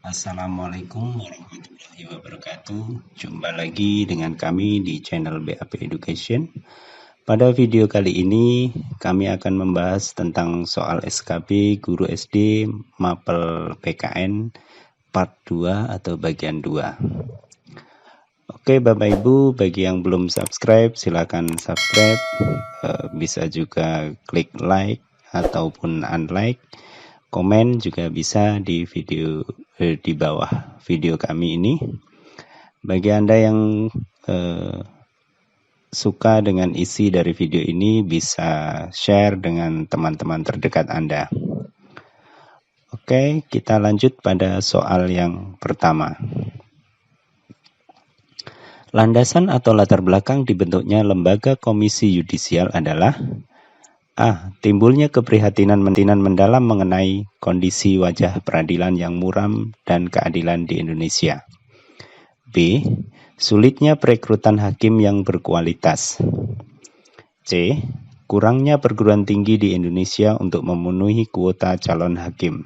Assalamualaikum warahmatullahi wabarakatuh. Jumpa lagi dengan kami di channel BAP Education. Pada video kali ini kami akan membahas tentang soal SKB Guru SD Mapel PKN Part 2 atau bagian 2. Oke Bapak Ibu, bagi yang belum subscribe silakan subscribe. Bisa juga klik like ataupun unlike. Komen juga bisa di video di bawah video kami ini. Bagi Anda yang suka dengan isi dari video ini bisa share dengan teman-teman terdekat Anda. Oke, kita lanjut pada soal yang pertama. Landasan atau latar belakang dibentuknya lembaga komisi yudisial adalah A. Timbulnya keprihatinan mendalam mengenai kondisi wajah peradilan yang muram dan keadilan di Indonesia. B. Sulitnya perekrutan hakim yang berkualitas. C. Kurangnya perguruan tinggi di Indonesia untuk memenuhi kuota calon hakim.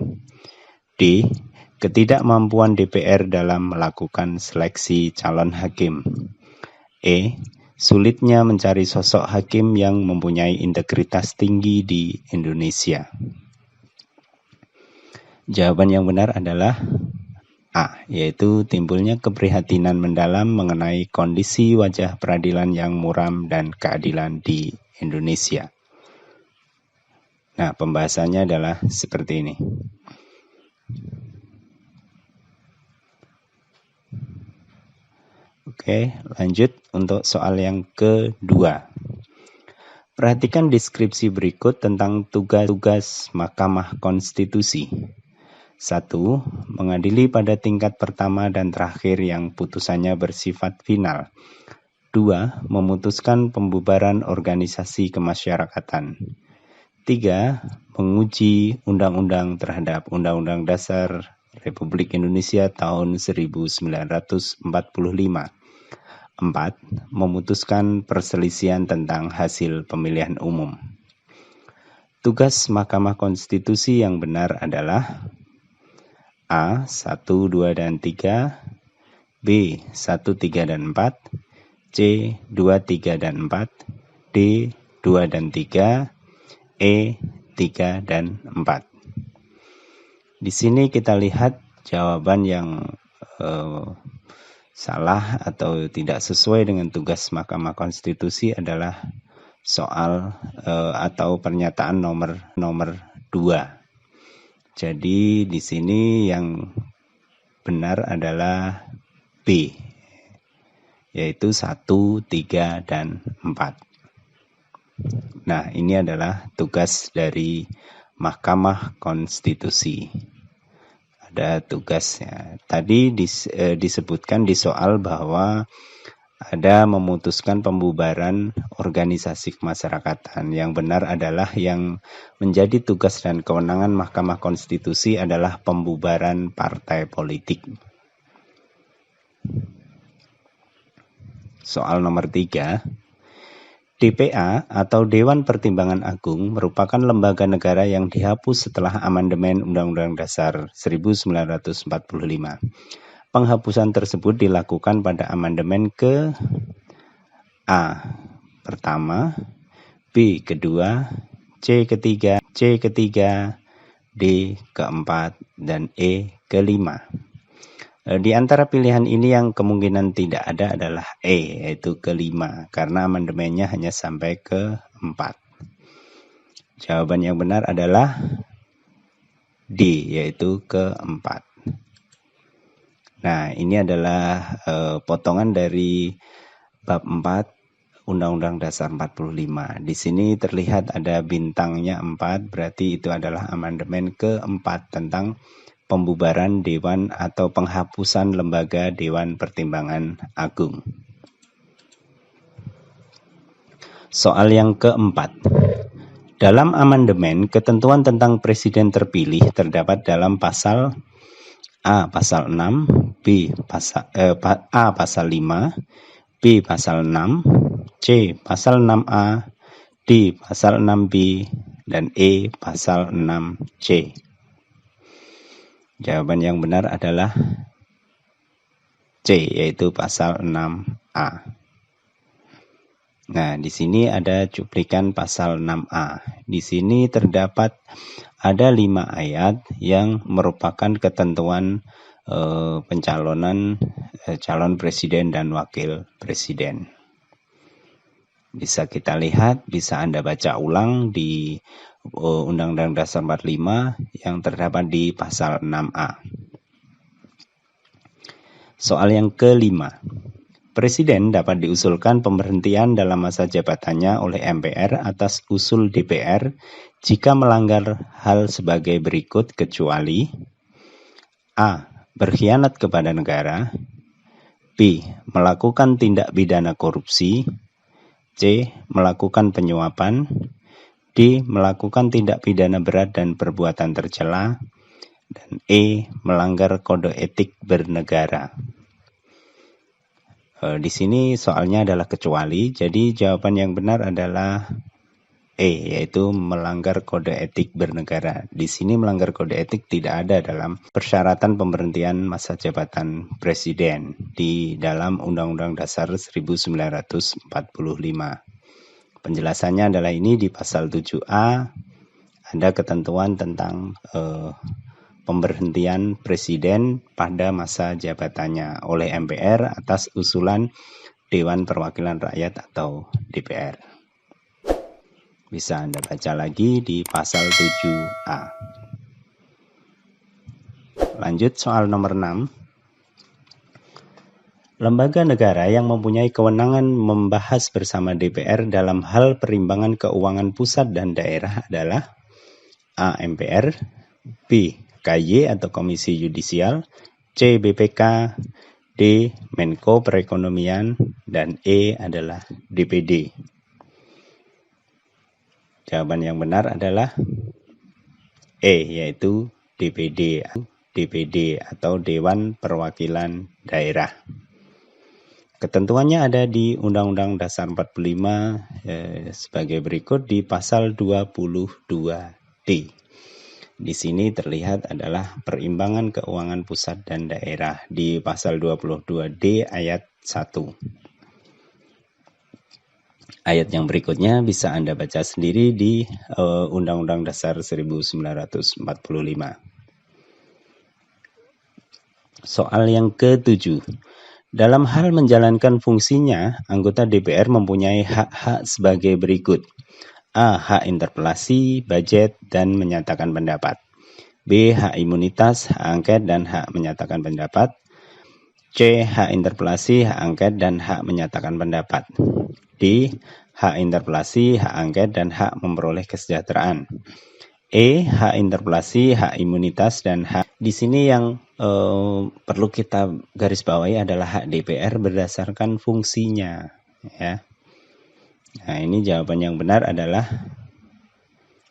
D. Ketidakmampuan DPR dalam melakukan seleksi calon hakim. E. Sulitnya mencari sosok hakim yang mempunyai integritas tinggi di Indonesia. Jawaban yang benar adalah A, yaitu timbulnya keprihatinan mendalam mengenai kondisi wajah peradilan yang muram dan keadilan di Indonesia. Nah, pembahasannya adalah seperti ini. Oke, lanjut untuk soal yang kedua. Perhatikan deskripsi berikut tentang tugas-tugas Mahkamah Konstitusi. 1. Mengadili pada tingkat pertama dan terakhir yang putusannya bersifat final. 2. Memutuskan pembubaran organisasi kemasyarakatan. 3. Menguji undang-undang terhadap Undang-Undang Dasar Republik Indonesia tahun 1945. 4. Memutuskan perselisihan tentang hasil pemilihan umum. Tugas Mahkamah Konstitusi yang benar adalah A. 1, 2, dan 3, B. 1, 3, dan 4, C. 2, 3, dan 4, D. 2 dan 3, E. 3 dan 4. Di sini kita lihat jawaban yang salah atau tidak sesuai dengan tugas Mahkamah Konstitusi adalah soal atau pernyataan nomor 2. Jadi di sini yang benar adalah B, yaitu 1, 3, dan 4. Nah, ini adalah tugas dari Mahkamah Konstitusi. Ada tugasnya. Tadi disebutkan di soal bahwa ada memutuskan pembubaran organisasi kemasyarakatan. Yang benar adalah yang menjadi tugas dan kewenangan Mahkamah Konstitusi adalah pembubaran partai politik. Soal nomor 3. DPA atau Dewan Pertimbangan Agung merupakan lembaga negara yang dihapus setelah amandemen Undang-Undang Dasar 1945. Penghapusan tersebut dilakukan pada amandemen ke A. Pertama, B. Kedua, C. Ketiga, C. Ketiga, D. Keempat, dan E. Kelima. Di antara pilihan ini yang kemungkinan tidak ada adalah E, yaitu kelima, karena amandemennya hanya sampai ke 4. Jawaban yang benar adalah D, yaitu ke-4. Nah, ini adalah potongan dari bab 4 Undang-Undang Dasar 45. Di sini terlihat ada bintangnya 4, berarti itu adalah amandemen ke-4 tentang pembubaran Dewan atau penghapusan lembaga Dewan Pertimbangan Agung. Soal yang keempat. Dalam amandemen, ketentuan tentang presiden terpilih terdapat dalam pasal A. Pasal 6, B. A. Pasal 5, B. Pasal 6, C. Pasal 6A, D. Pasal 6B, dan E. Pasal 6C. Jawaban yang benar adalah C, yaitu pasal 6A. Nah, di sini ada cuplikan pasal 6A. Di sini terdapat ada 5 ayat yang merupakan ketentuan pencalonan calon presiden dan wakil presiden. Bisa kita lihat, bisa Anda baca ulang di Undang-Undang Dasar 45 yang terdapat di pasal 6A. Soal yang kelima. Presiden dapat diusulkan pemberhentian dalam masa jabatannya oleh MPR atas usul DPR jika melanggar hal sebagai berikut kecuali A. Berkhianat kepada negara, B. Melakukan tindak pidana korupsi, C. Melakukan penyuapan, D. Melakukan tindak pidana berat dan perbuatan tercela, dan E. Melanggar kode etik bernegara. Di sini soalnya adalah kecuali, jadi jawaban yang benar adalah E, yaitu melanggar kode etik bernegara. Di sini melanggar kode etik tidak ada dalam persyaratan pemberhentian masa jabatan presiden di dalam Undang-Undang Dasar 1945. Penjelasannya adalah ini di pasal 7A, ada ketentuan tentang pemberhentian presiden pada masa jabatannya oleh MPR atas usulan Dewan Perwakilan Rakyat atau DPR. Bisa Anda baca lagi di pasal 7A. Lanjut soal nomor 6. Lembaga negara yang mempunyai kewenangan membahas bersama DPR dalam hal perimbangan keuangan pusat dan daerah adalah A. MPR, B. KY atau Komisi Yudisial, C. BPK, D. Menko Perekonomian, dan E adalah DPD. Jawaban yang benar adalah E, yaitu DPD. DPD atau Dewan Perwakilan Daerah. Ketentuannya ada di Undang-Undang Dasar 45 sebagai berikut di pasal 22D. Di sini terlihat adalah perimbangan keuangan pusat dan daerah di pasal 22D ayat 1. Ayat yang berikutnya bisa Anda baca sendiri di Undang-Undang Dasar 1945. Soal yang ke-7. Dalam hal menjalankan fungsinya, anggota DPR mempunyai hak-hak sebagai berikut. A. Hak interpelasi, budget, dan menyatakan pendapat. B. Hak imunitas, hak angket, dan hak menyatakan pendapat. C. Hak interpelasi, hak angket, dan hak menyatakan pendapat. D. Hak interpelasi, hak angket, dan hak memperoleh kesejahteraan. E. Hak interpelasi, hak imunitas, dan hak. Di sini yang perlu kita garis bawahi adalah hak DPR berdasarkan fungsinya, ya. Nah, ini jawaban yang benar adalah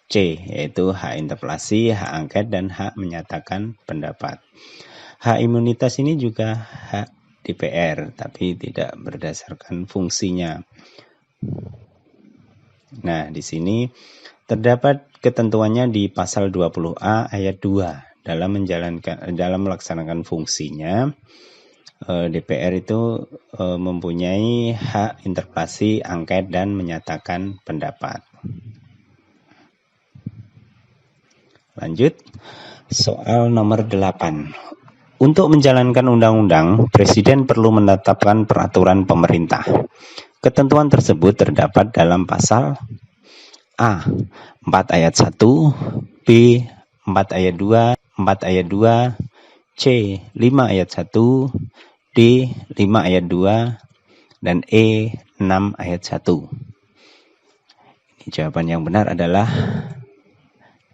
C, yaitu hak interpelasi, hak angket, dan hak menyatakan pendapat. Hak imunitas ini juga hak DPR, tapi tidak berdasarkan fungsinya. Nah, di sini terdapat ketentuannya di pasal 20A ayat 2. Dalam melaksanakan fungsinya, DPR itu mempunyai hak interpelasi, angket, dan menyatakan pendapat. Lanjut, soal nomor 8. Untuk menjalankan undang-undang, Presiden perlu menetapkan peraturan pemerintah. Ketentuan tersebut terdapat dalam pasal A. 4 ayat 1, B. 4 ayat 2, 4 ayat 2, C. 5 ayat 1, D. 5 ayat 2, dan E. 6 ayat 1. Ini jawaban yang benar adalah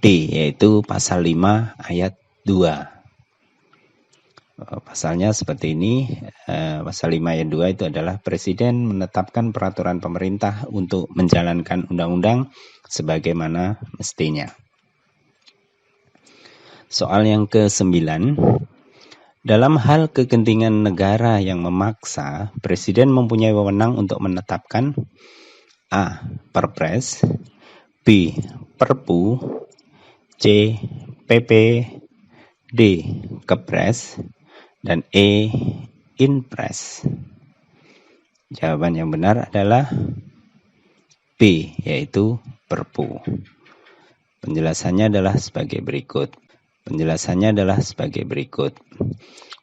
D, yaitu pasal 5 ayat 2. Pasalnya seperti ini, pasal 5 ayat 2 itu adalah Presiden menetapkan peraturan pemerintah untuk menjalankan undang-undang sebagaimana mestinya. Soal yang ke-9. Dalam hal kegentingan negara yang memaksa, Presiden mempunyai wewenang untuk menetapkan A. Perpres, B. Perpu, C. PP, D. Kepres, dan E. Inpres. Jawaban yang benar adalah B, yaitu Perpu. Penjelasannya adalah sebagai berikut.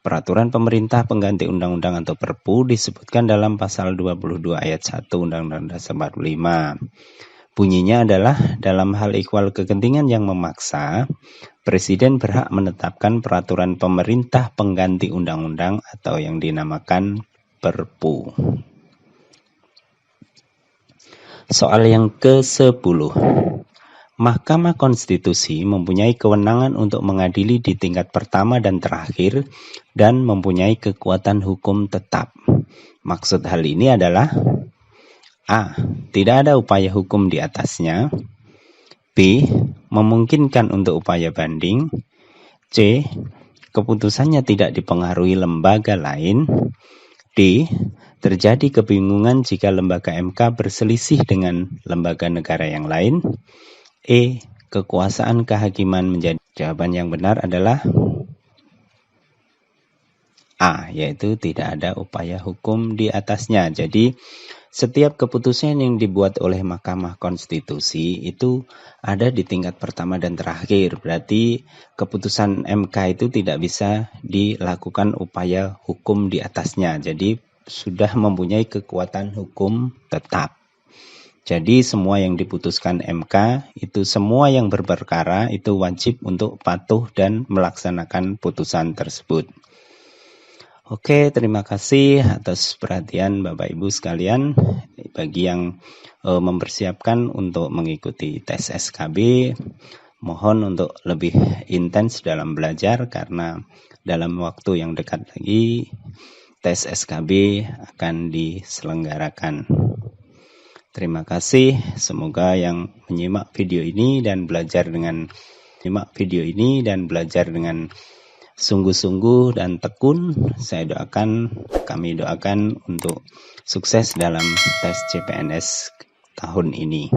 Peraturan pemerintah pengganti undang-undang atau Perpu disebutkan dalam pasal 22 ayat 1 Undang-Undang Dasar 45. Bunyinya adalah dalam hal ikhwal kegentingan yang memaksa, Presiden berhak menetapkan peraturan pemerintah pengganti undang-undang atau yang dinamakan Perpu. Soal yang ke-10. Mahkamah Konstitusi mempunyai kewenangan untuk mengadili di tingkat pertama dan terakhir dan mempunyai kekuatan hukum tetap. Maksud hal ini adalah A. Tidak ada upaya hukum di atasnya. B. Memungkinkan untuk upaya banding. C. Keputusannya tidak dipengaruhi lembaga lain. D. Terjadi kebingungan jika lembaga MK berselisih dengan lembaga negara yang lain. E. Kekuasaan kehakiman menjadi. Jawaban yang benar adalah A, yaitu tidak ada upaya hukum di atasnya. Jadi setiap keputusan yang dibuat oleh Mahkamah Konstitusi itu ada di tingkat pertama dan terakhir. Berarti keputusan MK itu tidak bisa dilakukan upaya hukum di atasnya. Jadi sudah mempunyai kekuatan hukum tetap. Jadi semua yang diputuskan MK itu semua yang berperkara itu wajib untuk patuh dan melaksanakan putusan tersebut. Oke, terima kasih atas perhatian Bapak Ibu sekalian. Bagi yang mempersiapkan untuk mengikuti tes SKB, mohon untuk lebih intens dalam belajar karena dalam waktu yang dekat lagi tes SKB akan diselenggarakan. Terima kasih, semoga yang menyimak video ini dan belajar dengan sungguh-sungguh dan tekun, kami doakan untuk sukses dalam tes CPNS tahun ini.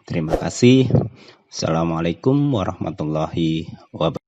Terima kasih. Assalamualaikum warahmatullahi wabarakatuh.